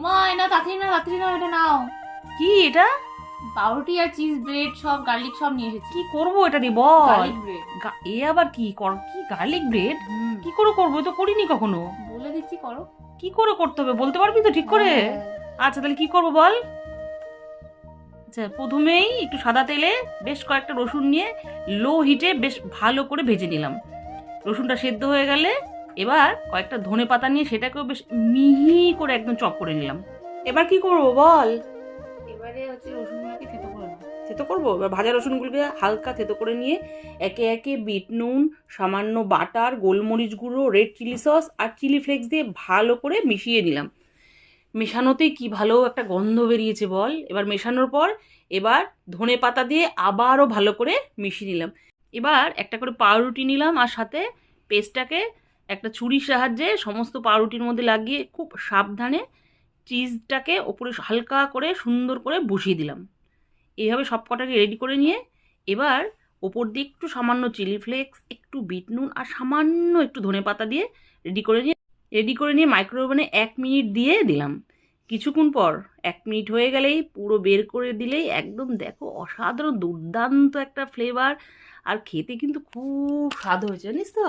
ওমা না তাড়াতাড়ি নাও এটা নাও। কি এটা? পাউরুটি আর চিজ ব্রেড সব গার্লিক সব নিয়ে এসেছি। কি করব এটা দিয়ে বল। Garlic bread. এ আবার কি কি গার্লিক ব্রেড? কি করে করবো? তো করিনি কখনো। বলে দিচ্ছি করো। কি করে করতে হবে বলতে পারবি তো ঠিক করে? আচ্ছা তাহলে কি করব বল। আচ্ছা প্রথমেই একটু সাদা তেলে বেশ কয়েকটা রসুন নিয়ে লো হিটে বেশ ভালো করে ভেজে নিলাম। রসুনটা সেদ্ধ হয়ে গেলে এবার কয়েকটা ধনে পাতা নিয়ে সেটাকেও বেশ মিহি করে একদম চপ করে নিলাম। এবার কি করব বল। এবারে হচ্ছে রসুনগুলোকে থেতো করে নাও। থেতো করবো। এবার ভাজা রসুনগুলোকে হালকা থেতো করে নিয়ে একে একে বিট নুন, সামান্য বাটার, গোলমরিচ গুঁড়ো, রেড চিলি সস আর চিলি ফ্লেক্স দিয়ে ভালো করে মিশিয়ে নিলাম। মেশানোতেই কি ভালো একটা গন্ধ বেরিয়েছে বল। এবার মেশানোর পর এবার ধনে পাতা দিয়ে আবারও ভালো করে মিশিয়ে নিলাম। এবার একটা করে পাউরুটি নিলাম আর সাথে পেস্টটাকে একটা ছুরির সাহায্যে সমস্ত পাউরুটির মধ্যে লাগিয়ে খুব সাবধানে চিজটাকে ওপরে হালকা করে সুন্দর করে বসিয়ে দিলাম। এইভাবে সব কটাকে রেডি করে নিয়ে এবার ওপর দিয়ে একটু সামান্য চিলি ফ্লেক্স, একটু বিট নুন আর সামান্য একটু ধনে পাতা দিয়ে রেডি করে নিয়ে মাইক্রোওভেনে 1 মিনিট দিয়ে দিলাম। কিছুক্ষণ পর 1 মিনিট হয়ে গেলেই পুরো বের করে দিলেই একদম দেখো অসাধারণ দুর্দান্ত একটা ফ্লেভার আর খেতে কিন্তু খুব স্বাদ হয়েছে জানিস তো।